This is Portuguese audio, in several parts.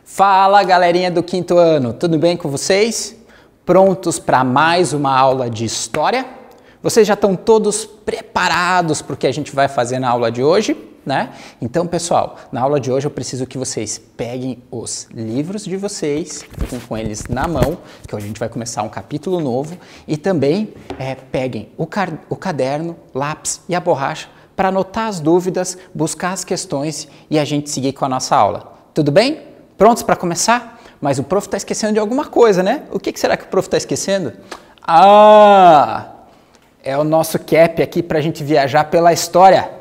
Fala, galerinha do quinto ano, tudo bem com vocês? Prontos para mais uma aula de história? Vocês já estão todos preparados para o que a gente vai fazer na aula de hoje, né? Então, pessoal, na aula de hoje eu preciso que vocês peguem os livros de vocês, fiquem com eles na mão, que hoje a gente vai começar um capítulo novo, e também peguem o caderno, lápis e a borracha para anotar as dúvidas, buscar as questões e a gente seguir com a nossa aula. Tudo bem? Prontos para começar? Mas o prof está esquecendo de alguma coisa, né? O que será que o prof está esquecendo? Ah, é o nosso cap aqui para a gente viajar pela história.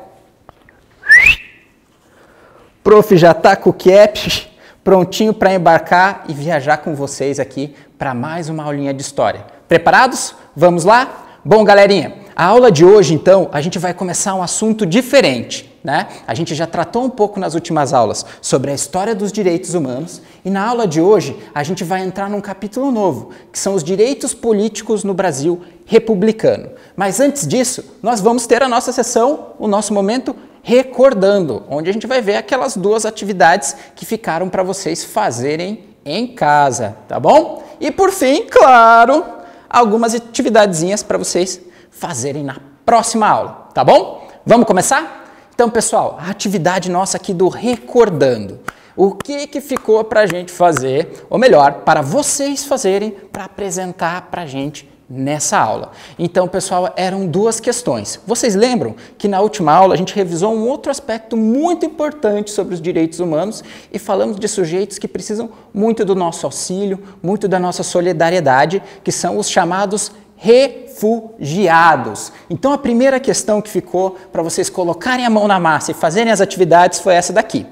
Prof já está com o cap prontinho para embarcar e viajar com vocês aqui para mais uma aulinha de história. Preparados? Vamos lá? Bom, galerinha, a aula de hoje, então, a gente vai começar um assunto diferente, né? A gente já tratou um pouco nas últimas aulas sobre a história dos direitos humanos e na aula de hoje a gente vai entrar num capítulo novo, que são os direitos políticos no Brasil republicano. Mas antes disso, nós vamos ter a nossa sessão, o nosso momento Recordando, onde a gente vai ver aquelas duas atividades que ficaram para vocês fazerem em casa, tá bom? E por fim, claro, algumas atividadezinhas para vocês fazerem na próxima aula, tá bom? Vamos começar? Então, pessoal, a atividade nossa aqui do Recordando. O que ficou para a gente fazer, ou melhor, para vocês fazerem, para apresentar para a gente nessa aula. Então, pessoal, eram duas questões. Vocês lembram que na última aula a gente revisou um outro aspecto muito importante sobre os direitos humanos e falamos de sujeitos que precisam muito do nosso auxílio, muito da nossa solidariedade, que são os chamados refugiados. Então, a primeira questão que ficou para vocês colocarem a mão na massa e fazerem as atividades foi essa daqui.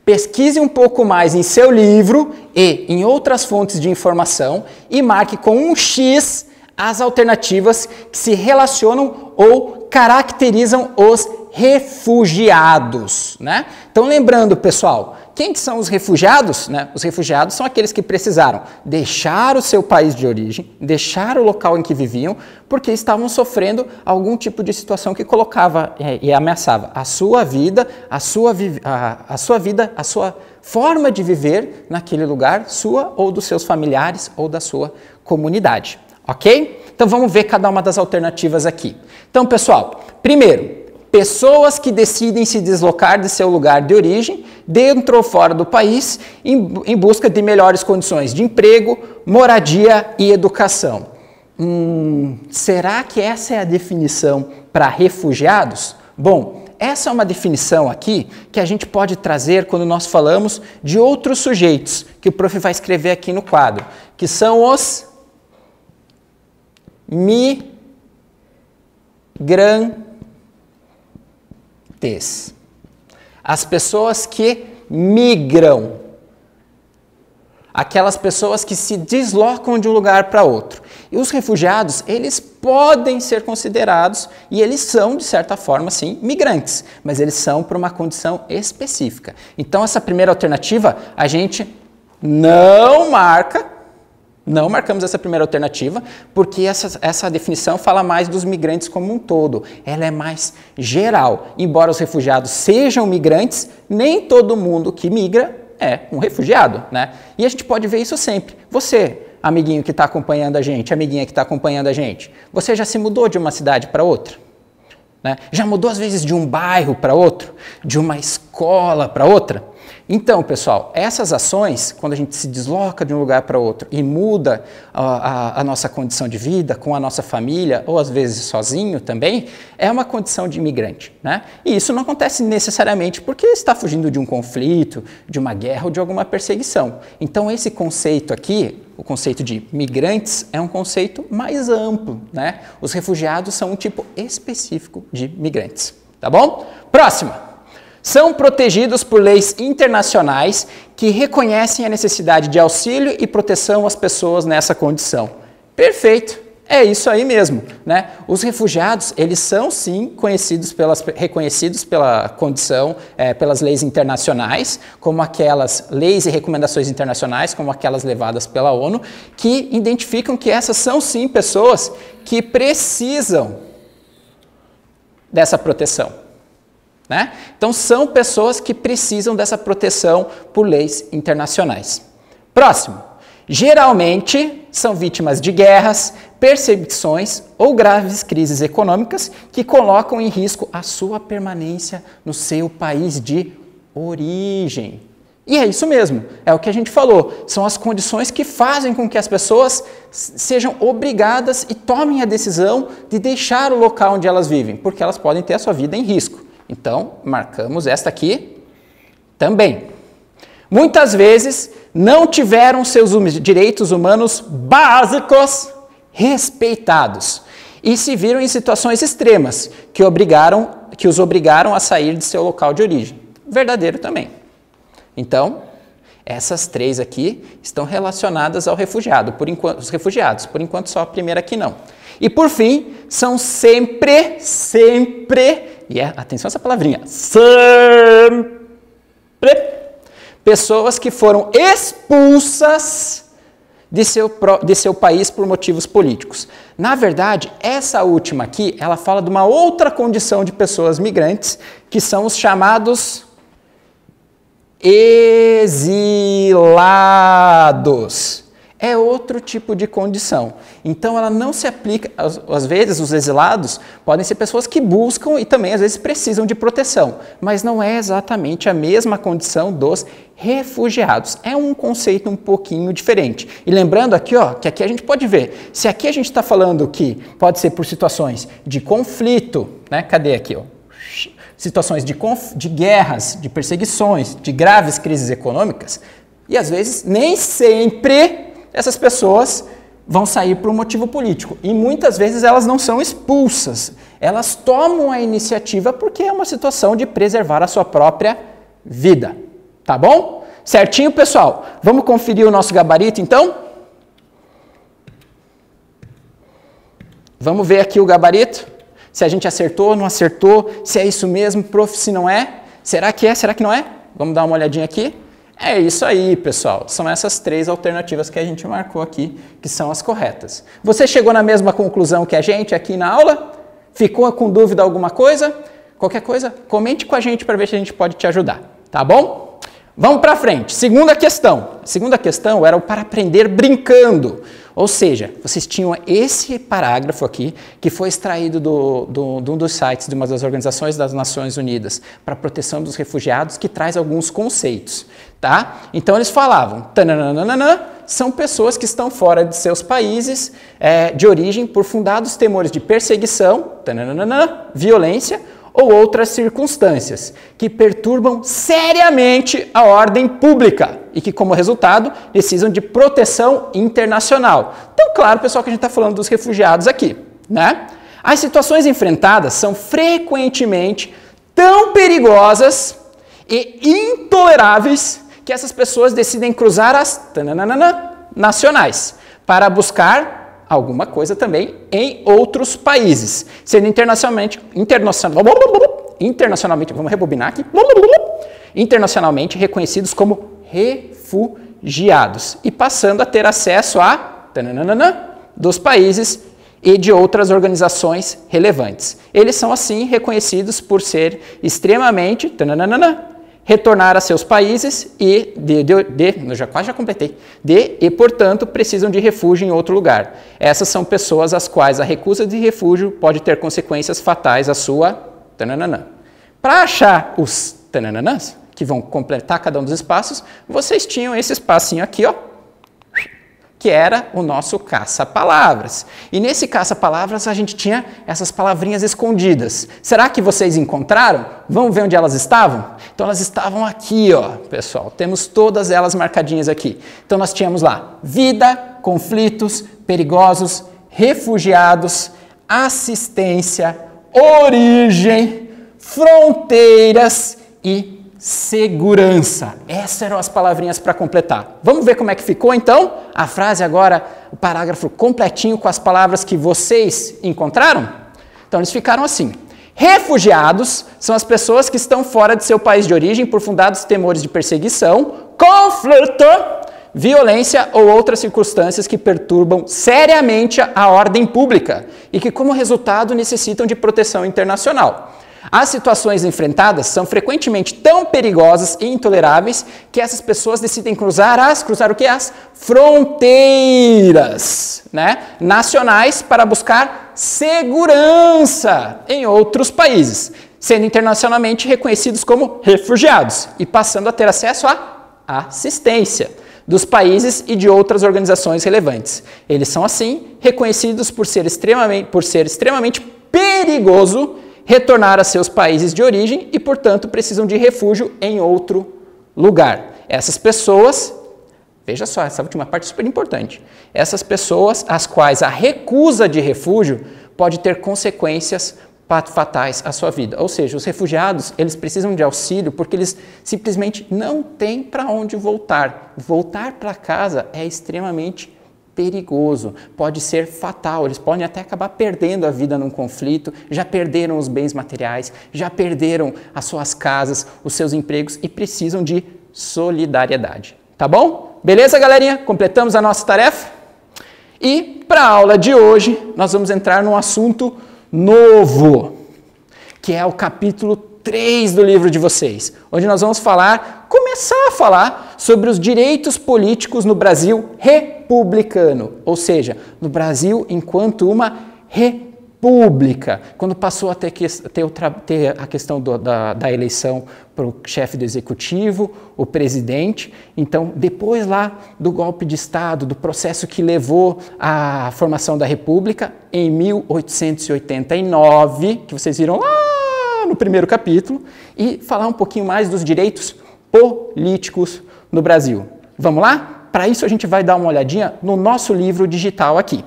Pesquise um pouco mais em seu livro e em outras fontes de informação e marque com um X as alternativas que se relacionam ou caracterizam os refugiados, né? Então, lembrando, pessoal, quem que são os refugiados? Né? Os refugiados são aqueles que precisaram deixar o seu país de origem, deixar o local em que viviam, porque estavam sofrendo algum tipo de situação que colocava e ameaçava a sua vida, a sua forma de viver naquele lugar, sua ou dos seus familiares ou da sua comunidade. Ok? Então vamos ver cada uma das alternativas aqui. Então, pessoal, primeiro, pessoas que decidem se deslocar de seu lugar de origem, dentro ou fora do país, em busca de melhores condições de emprego, moradia e educação. Será que essa é a definição para refugiados? Bom, essa é uma definição aqui que a gente pode trazer quando nós falamos de outros sujeitos, que o prof vai escrever aqui no quadro, que são os migrantes. As pessoas que migram. Aquelas pessoas que se deslocam de um lugar para outro. E os refugiados, eles podem ser considerados, e eles são, de certa forma, sim, migrantes, mas eles são por uma condição específica. Então, essa primeira alternativa, a gente não marcamos essa primeira alternativa, porque essa definição fala mais dos migrantes como um todo. Ela é mais geral. Embora os refugiados sejam migrantes, nem todo mundo que migra é um refugiado, né? E a gente pode ver isso sempre. Você, amiguinho que está acompanhando a gente, amiguinha que está acompanhando a gente, você já se mudou de uma cidade para outra? Né? Já mudou, às vezes, de um bairro para outro? De uma escola para outra? Então, pessoal, essas ações, quando a gente se desloca de um lugar para outro e muda a nossa condição de vida com a nossa família, ou às vezes sozinho também, é uma condição de imigrante, né? E isso não acontece necessariamente porque está fugindo de um conflito, de uma guerra ou de alguma perseguição. Então, esse conceito aqui, o conceito de migrantes, é um conceito mais amplo, né? Os refugiados são um tipo específico de migrantes, tá bom? Próxima. São protegidos por leis internacionais que reconhecem a necessidade de auxílio e proteção às pessoas nessa condição. Perfeito, é isso aí mesmo, né? Os refugiados, eles são sim reconhecidos pela condição, pelas leis internacionais, como aquelas leis e recomendações internacionais, como aquelas levadas pela ONU, que identificam que essas são sim pessoas que precisam dessa proteção. né? Então, são pessoas que precisam dessa proteção por leis internacionais. Próximo. Geralmente, são vítimas de guerras, perseguições ou graves crises econômicas que colocam em risco a sua permanência no seu país de origem. E é isso mesmo, é o que a gente falou, são as condições que fazem com que as pessoas sejam obrigadas e tomem a decisão de deixar o local onde elas vivem, porque elas podem ter a sua vida em risco. Então, marcamos esta aqui também. Muitas vezes não tiveram seus direitos humanos básicos respeitados e se viram em situações extremas que os obrigaram a sair de seu local de origem. Verdadeiro também. Então, essas três aqui estão relacionadas ao refugiado, os refugiados, por enquanto só a primeira aqui não. E por fim, são sempre, atenção a essa palavrinha, sempre, pessoas que foram expulsas de seu país por motivos políticos. Na verdade, essa última aqui, ela fala de uma outra condição de pessoas migrantes, que são os chamados exilados. É outro tipo de condição. Então, ela não se aplica... Às vezes, os exilados podem ser pessoas que buscam e também, às vezes, precisam de proteção. Mas não é exatamente a mesma condição dos refugiados. É um conceito um pouquinho diferente. E lembrando aqui, ó, que aqui a gente pode ver. Se aqui a gente está falando que pode ser por situações de conflito, né? Cadê aqui, ó? Situações de guerras, de perseguições, de graves crises econômicas, e às vezes nem sempre essas pessoas vão sair por um motivo político. E muitas vezes elas não são expulsas, elas tomam a iniciativa porque é uma situação de preservar a sua própria vida. Tá bom? Certinho, pessoal? Vamos conferir o nosso gabarito, então? Vamos ver aqui o gabarito? Se a gente acertou, não acertou, se é isso mesmo, prof, se não é, será que é, será que não é? Vamos dar uma olhadinha aqui. É isso aí, pessoal. São essas três alternativas que a gente marcou aqui, que são as corretas. Você chegou na mesma conclusão que a gente aqui na aula? Ficou com dúvida alguma coisa? Qualquer coisa, comente com a gente para ver se a gente pode te ajudar, tá bom? Vamos para frente. Segunda questão. A segunda questão era o para aprender brincando. Ou seja, vocês tinham esse parágrafo aqui, que foi extraído de um dos sites de uma das organizações das Nações Unidas para a proteção dos refugiados, que traz alguns conceitos, tá? Então eles falavam, tananana, são pessoas que estão fora de seus países de origem por fundados temores de perseguição, tananana, violência, ou outras circunstâncias que perturbam seriamente a ordem pública e que, como resultado, precisam de proteção internacional. Então, claro, pessoal, que a gente está falando dos refugiados aqui, né? As situações enfrentadas são frequentemente tão perigosas e intoleráveis que essas pessoas decidem cruzar as nacionais para buscar alguma coisa também em outros países, sendo internacionalmente, vamos rebobinar aqui, internacionalmente reconhecidos como refugiados e passando a ter acesso a dos países e de outras organizações relevantes. Eles são assim reconhecidos por ser extremamente retornar a seus países e portanto, precisam de refúgio em outro lugar. Essas são pessoas às quais a recusa de refúgio pode ter consequências fatais à sua Para achar os tananãs, que vão completar cada um dos espaços, vocês tinham esse espacinho aqui, ó, que era o nosso caça-palavras. E nesse caça-palavras a gente tinha essas palavrinhas escondidas. Será que vocês encontraram? Vamos ver onde elas estavam? Então elas estavam aqui, ó, pessoal. Temos todas elas marcadinhas aqui. Então nós tínhamos lá vida, conflitos, perigosos, refugiados, assistência, origem, fronteiras e segurança. Essas eram as palavrinhas para completar. Vamos ver como é que ficou, então? A frase agora, o parágrafo completinho com as palavras que vocês encontraram? Então, eles ficaram assim. Refugiados são as pessoas que estão fora de seu país de origem por fundados temores de perseguição, conflito, violência ou outras circunstâncias que perturbam seriamente a ordem pública e que, como resultado, necessitam de proteção internacional. As situações enfrentadas são frequentemente tão perigosas e intoleráveis que essas pessoas decidem cruzar o quê? As fronteiras, né, nacionais para buscar segurança em outros países, sendo internacionalmente reconhecidos como refugiados e passando a ter acesso à assistência dos países e de outras organizações relevantes. Eles são, assim, reconhecidos por ser extremamente perigoso retornar a seus países de origem e, portanto, precisam de refúgio em outro lugar. Essas pessoas, veja só, essa última parte é super importante, essas pessoas às quais a recusa de refúgio pode ter consequências fatais à sua vida. Ou seja, os refugiados, eles precisam de auxílio porque eles simplesmente não têm para onde voltar. Voltar para casa é extremamente perigoso, pode ser fatal, eles podem até acabar perdendo a vida num conflito, já perderam os bens materiais, já perderam as suas casas, os seus empregos e precisam de solidariedade. Tá bom? Beleza, galerinha? Completamos a nossa tarefa? E para a aula de hoje, nós vamos entrar num assunto novo, que é o capítulo 3 do livro de vocês, onde nós vamos começar a falar sobre os direitos políticos no Brasil republicano, ou seja, no Brasil enquanto uma república, quando passou a ter a questão da eleição para o chefe do executivo, o presidente. Então, depois lá do golpe de Estado, do processo que levou à formação da república, em 1889, que vocês viram lá no primeiro capítulo, e falar um pouquinho mais dos direitos políticos no Brasil. Vamos lá? Para isso a gente vai dar uma olhadinha no nosso livro digital aqui.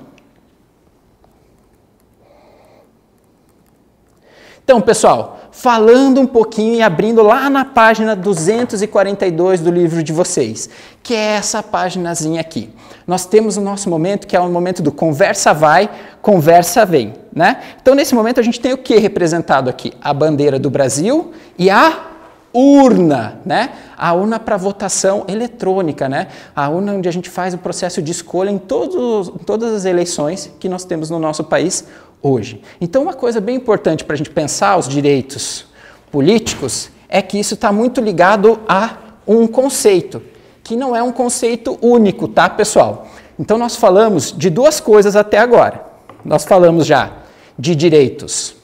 Então, pessoal, falando um pouquinho e abrindo lá na página 242 do livro de vocês, que é essa paginazinha aqui. Nós temos o nosso momento, que é o momento do conversa vai, conversa vem, né? Então, nesse momento, a gente tem o que representado aqui? A bandeira do Brasil e a urna, né? A urna para votação eletrônica, né? A urna onde a gente faz o processo de escolha em todas as eleições que nós temos no nosso país hoje. Então, uma coisa bem importante para a gente pensar os direitos políticos é que isso está muito ligado a um conceito, que não é um conceito único, tá, pessoal? Então, nós falamos de duas coisas até agora. Nós falamos já de direitos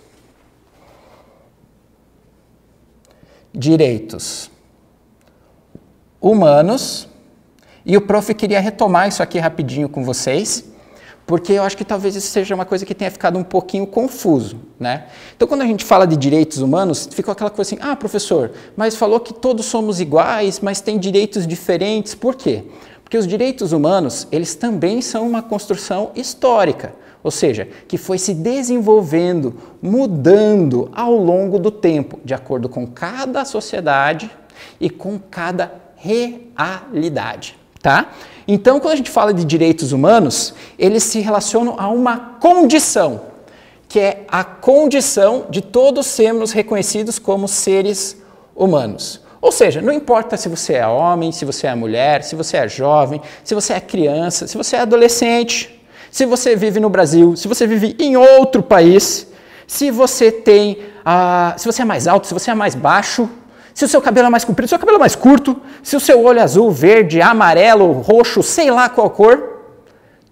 humanos, e o prof queria retomar isso aqui rapidinho com vocês, porque eu acho que talvez isso seja uma coisa que tenha ficado um pouquinho confuso, né? Então, quando a gente fala de direitos humanos, fica aquela coisa assim, professor, mas falou que todos somos iguais, mas tem direitos diferentes, por quê? Porque os direitos humanos, eles também são uma construção histórica, ou seja, que foi se desenvolvendo, mudando ao longo do tempo, de acordo com cada sociedade e com cada realidade, tá? Então, quando a gente fala de direitos humanos, eles se relacionam a uma condição, que é a condição de todos sermos reconhecidos como seres humanos. Ou seja, não importa se você é homem, se você é mulher, se você é jovem, se você é criança, se você é adolescente, se você vive no Brasil, se você vive em outro país, se você se você é mais alto, se você é mais baixo, se o seu cabelo é mais comprido, se o seu cabelo é mais curto, se o seu olho é azul, verde, amarelo, roxo, sei lá qual cor,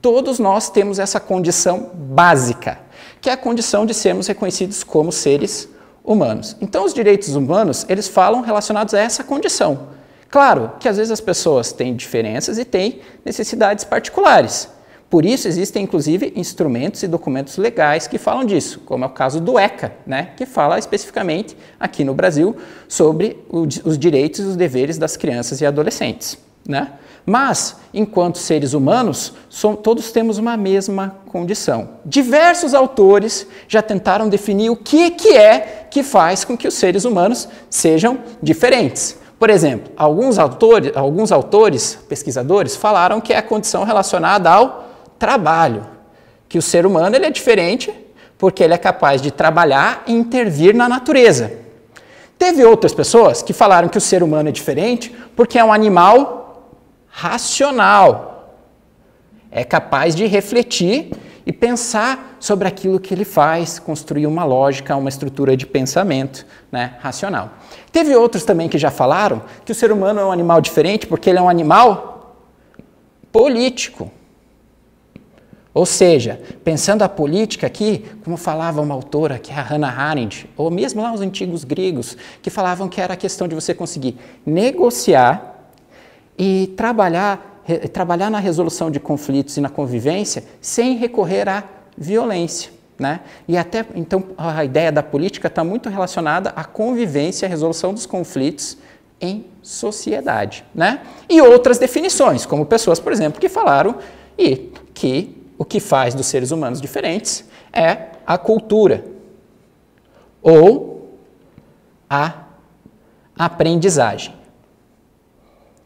todos nós temos essa condição básica, que é a condição de sermos reconhecidos como seres humanos. Então, os direitos humanos, eles falam relacionados a essa condição. Claro que às vezes as pessoas têm diferenças e têm necessidades particulares. Por isso, existem, inclusive, instrumentos e documentos legais que falam disso, como é o caso do ECA, né, que fala especificamente, aqui no Brasil, sobre os direitos e os deveres das crianças e adolescentes, né? Mas, enquanto seres humanos, todos temos uma mesma condição. Diversos autores já tentaram definir o que é que faz com que os seres humanos sejam diferentes. Por exemplo, alguns autores, pesquisadores, falaram que é a condição relacionada ao trabalho, que o ser humano ele é diferente porque ele é capaz de trabalhar e intervir na natureza. Teve outras pessoas que falaram que o ser humano é diferente porque é um animal racional, é capaz de refletir e pensar sobre aquilo que ele faz, construir uma lógica, uma estrutura de pensamento, né, racional. Teve outros também que já falaram que o ser humano é um animal diferente porque ele é um animal político. Ou seja, pensando a política aqui, como falava uma autora, que é a Hannah Arendt, ou mesmo lá os antigos gregos, que falavam que era a questão de você conseguir negociar e trabalhar na resolução de conflitos e na convivência sem recorrer à violência, né? E até, então, a ideia da política está muito relacionada à convivência, à resolução dos conflitos em sociedade, né? E outras definições, como pessoas, por exemplo, que falaram que o que faz dos seres humanos diferentes é a cultura ou a aprendizagem,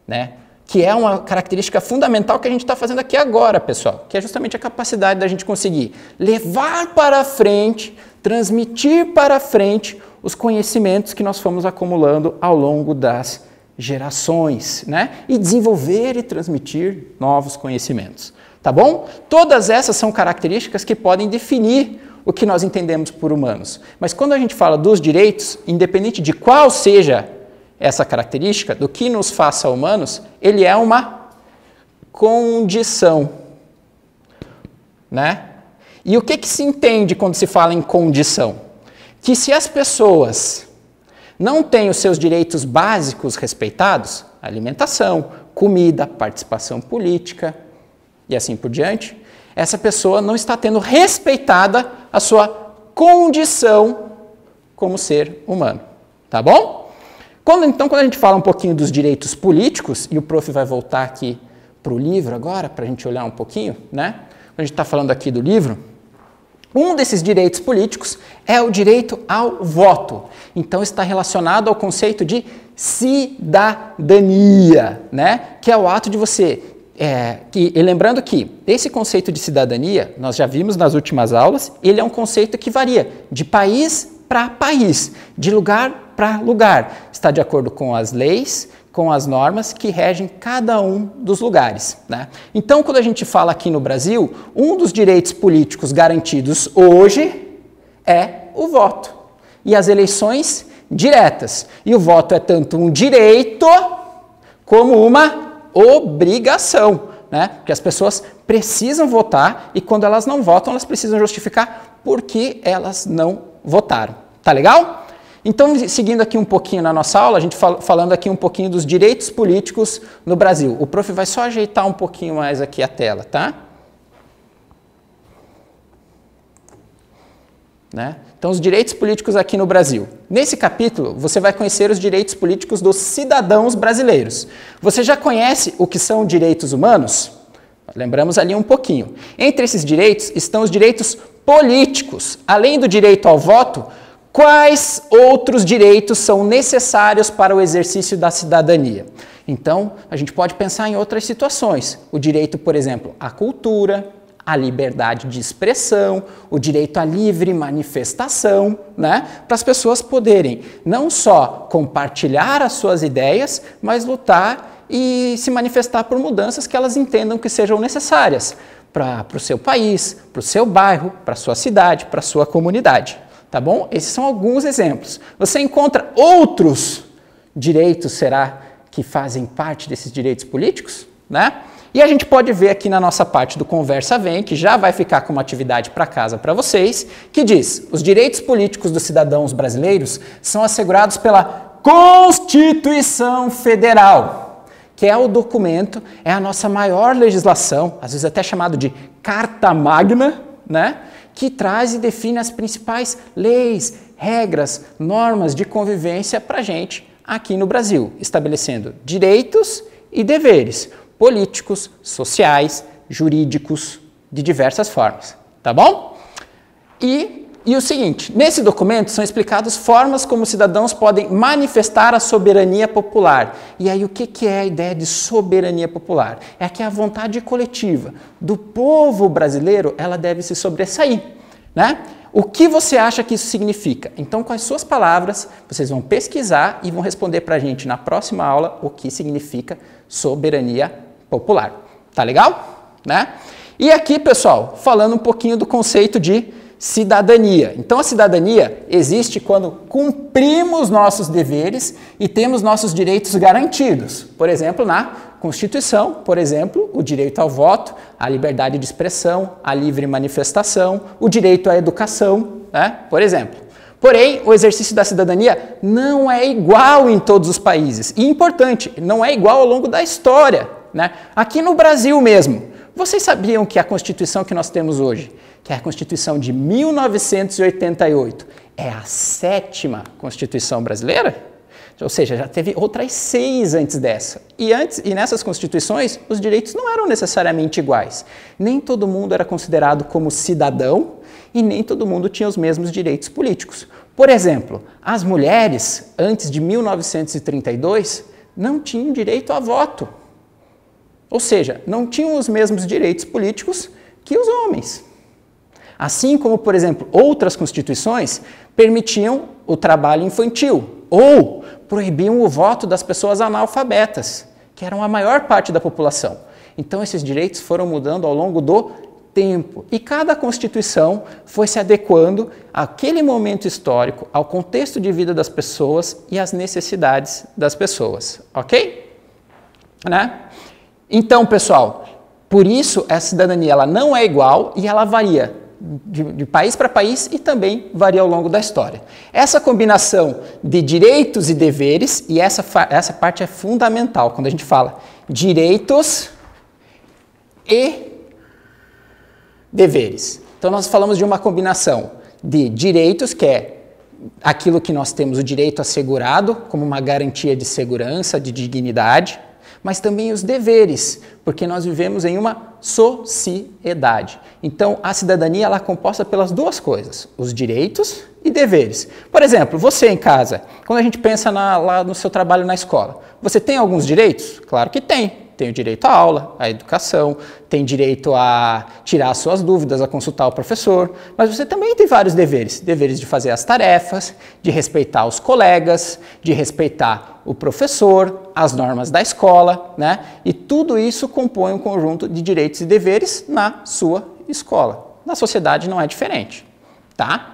né? Que é uma característica fundamental que a gente está fazendo aqui agora, pessoal, que é justamente a capacidade da gente conseguir levar para frente, transmitir para frente os conhecimentos que nós fomos acumulando ao longo das gerações, né? E desenvolver e transmitir novos conhecimentos. Tá bom? Todas essas são características que podem definir o que nós entendemos por humanos. Mas quando a gente fala dos direitos, independente de qual seja essa característica, do que nos faça humanos, ele é uma condição, né? E o que se entende quando se fala em condição? Que se as pessoas não têm os seus direitos básicos respeitados, alimentação, comida, participação política, e assim por diante, essa pessoa não está tendo respeitada a sua condição como ser humano, tá bom? Então, quando a gente fala um pouquinho dos direitos políticos, e o prof vai voltar aqui para o livro agora, para a gente olhar um pouquinho, né? Quando a gente está falando aqui do livro, um desses direitos políticos é o direito ao voto. Então, está relacionado ao conceito de cidadania, né? Que é o ato de você... E lembrando que esse conceito de cidadania, nós já vimos nas últimas aulas, ele é um conceito que varia de país para país, de lugar para lugar. Está de acordo com as leis, com as normas que regem cada um dos lugares, né? Então, quando a gente fala aqui no Brasil, um dos direitos políticos garantidos hoje é o voto e as eleições diretas. E o voto é tanto um direito como uma obrigação, né? Porque as pessoas precisam votar e quando elas não votam, elas precisam justificar por que elas não votaram. Tá legal? Então, seguindo aqui um pouquinho na nossa aula, a gente falando aqui um pouquinho dos direitos políticos no Brasil. O prof vai só ajeitar um pouquinho mais aqui a tela, tá? Né? Então, os direitos políticos aqui no Brasil. Nesse capítulo, você vai conhecer os direitos políticos dos cidadãos brasileiros. Você já conhece o que são direitos humanos? Lembramos ali um pouquinho. Entre esses direitos estão os direitos políticos. Além do direito ao voto, quais outros direitos são necessários para o exercício da cidadania? Então, a gente pode pensar em outras situações. O direito, por exemplo, à cultura, a liberdade de expressão, o direito à livre manifestação, né? Para as pessoas poderem não só compartilhar as suas ideias, mas lutar e se manifestar por mudanças que elas entendam que sejam necessárias para o seu país, para o seu bairro, para a sua cidade, para a sua comunidade. Tá bom? Esses são alguns exemplos. Você encontra outros direitos, será, que fazem parte desses direitos políticos, né? E a gente pode ver aqui na nossa parte do Conversa Vem, que já vai ficar com uma atividade para casa para vocês, que diz: os direitos políticos dos cidadãos brasileiros são assegurados pela Constituição Federal, que é o documento, é a nossa maior legislação, às vezes até chamado de Carta Magna, né? Que traz e define as principais leis, regras, normas de convivência para a gente aqui no Brasil, estabelecendo direitos e deveres políticos, sociais, jurídicos, de diversas formas, tá bom? E o seguinte, nesse documento são explicadas formas como os cidadãos podem manifestar a soberania popular. E aí o que é a ideia de soberania popular? É que a vontade coletiva do povo brasileiro, ela deve se sobressair, né? O que você acha que isso significa? Então, com as suas palavras, vocês vão pesquisar e vão responder para a gente na próxima aula o que significa soberania popular. Tá legal? Né? E aqui, pessoal, falando um pouquinho do conceito de cidadania. Então, a cidadania existe quando cumprimos nossos deveres e temos nossos direitos garantidos. Por exemplo, na Constituição, por exemplo, o direito ao voto, a liberdade de expressão, a livre manifestação, o direito à educação, né? Por exemplo. Porém, o exercício da cidadania não é igual em todos os países. E importante, não é igual ao longo da história, né? Aqui no Brasil mesmo, vocês sabiam que a Constituição que nós temos hoje, que é a Constituição de 1988, é a 7ª Constituição brasileira? Ou seja, já teve outras 6 antes dessa. E nessas constituições, os direitos não eram necessariamente iguais. Nem todo mundo era considerado como cidadão e nem todo mundo tinha os mesmos direitos políticos. Por exemplo, as mulheres, antes de 1932, não tinham direito a voto. Ou seja, não tinham os mesmos direitos políticos que os homens. Assim como, por exemplo, outras constituições permitiam o trabalho infantil ou proibiam o voto das pessoas analfabetas, que eram a maior parte da população. Então, esses direitos foram mudando ao longo do tempo. E cada constituição foi se adequando àquele momento histórico, ao contexto de vida das pessoas e às necessidades das pessoas. Ok? Né? Então, pessoal, por isso a cidadania ela não é igual e ela varia de país para país e também varia ao longo da história. Essa combinação de direitos e deveres, e essa parte é fundamental quando a gente fala direitos e deveres. Então nós falamos de uma combinação de direitos, que é aquilo que nós temos o direito assegurado como uma garantia de segurança, de dignidade, mas também os deveres, porque nós vivemos em uma sociedade. Então, a cidadania ela é composta pelas duas coisas, os direitos e deveres. Por exemplo, você em casa, quando a gente pensa lá no seu trabalho na escola, você tem alguns direitos? Claro que tem. Tem o direito à aula, à educação, tem direito a tirar suas dúvidas, a consultar o professor, mas você também tem vários deveres. Deveres de fazer as tarefas, de respeitar os colegas, de respeitar o professor, as normas da escola, né? E tudo isso compõe um conjunto de direitos e deveres na sua escola. Na sociedade não é diferente, tá?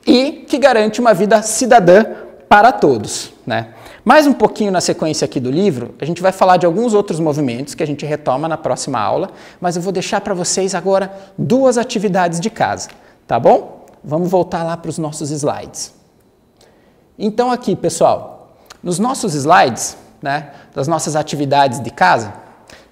E que garante uma vida cidadã para todos, né? Mais um pouquinho na sequência aqui do livro, a gente vai falar de alguns outros movimentos que a gente retoma na próxima aula, mas eu vou deixar para vocês agora 2 atividades de casa, tá bom? Vamos voltar lá para os nossos slides. Então aqui, pessoal, nos nossos slides, né, das nossas atividades de casa,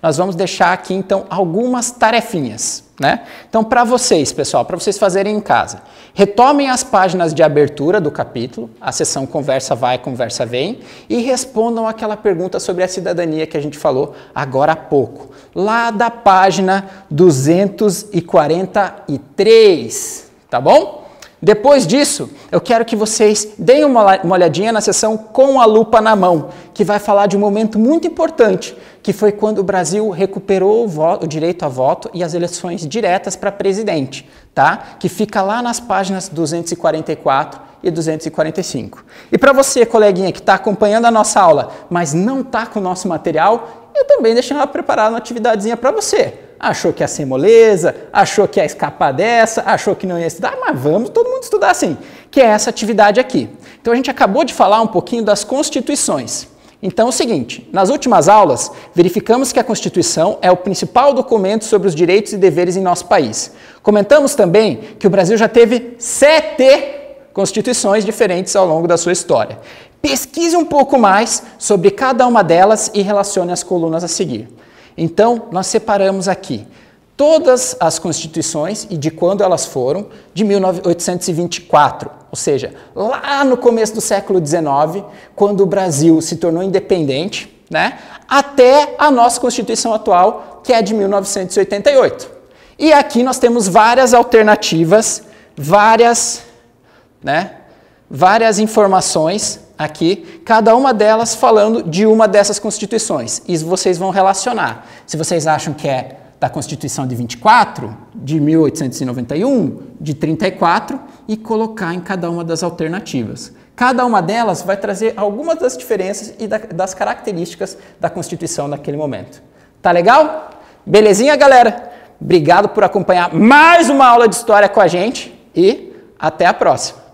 nós vamos deixar aqui, então, algumas tarefinhas, né? Então, para vocês, pessoal, para vocês fazerem em casa, retomem as páginas de abertura do capítulo, a seção Conversa Vai, Conversa Vem, e respondam aquela pergunta sobre a cidadania que a gente falou agora há pouco, lá da página 243, tá bom? Depois disso, eu quero que vocês deem uma olhadinha na seção Com a Lupa na Mão, que vai falar de um momento muito importante, que foi quando o Brasil recuperou o direito a voto e as eleições diretas para presidente, tá? Que fica lá nas páginas 244 e 245. E para você, coleguinha, que está acompanhando a nossa aula, mas não está com o nosso material, eu também deixei preparado uma atividadezinha para você. Achou que ia ser moleza, achou que ia escapar dessa, achou que não ia estudar, mas vamos todo mundo estudar assim, que é essa atividade aqui. Então a gente acabou de falar um pouquinho das constituições. Então é o seguinte, nas últimas aulas, verificamos que a Constituição é o principal documento sobre os direitos e deveres em nosso país. Comentamos também que o Brasil já teve 7 constituições diferentes ao longo da sua história. Pesquise um pouco mais sobre cada uma delas e relacione as colunas a seguir. Então, nós separamos aqui todas as constituições e de quando elas foram, de 1824, ou seja, lá no começo do século XIX, quando o Brasil se tornou independente, né, até a nossa Constituição atual, que é de 1988. E aqui nós temos várias alternativas, várias informações aqui, cada uma delas falando de uma dessas constituições. E vocês vão relacionar. Se vocês acham que é da Constituição de 24, de 1891, de 34, e colocar em cada uma das alternativas. Cada uma delas vai trazer algumas das diferenças e das características da Constituição naquele momento. Tá legal? Belezinha, galera? Obrigado por acompanhar mais uma aula de história com a gente e até a próxima.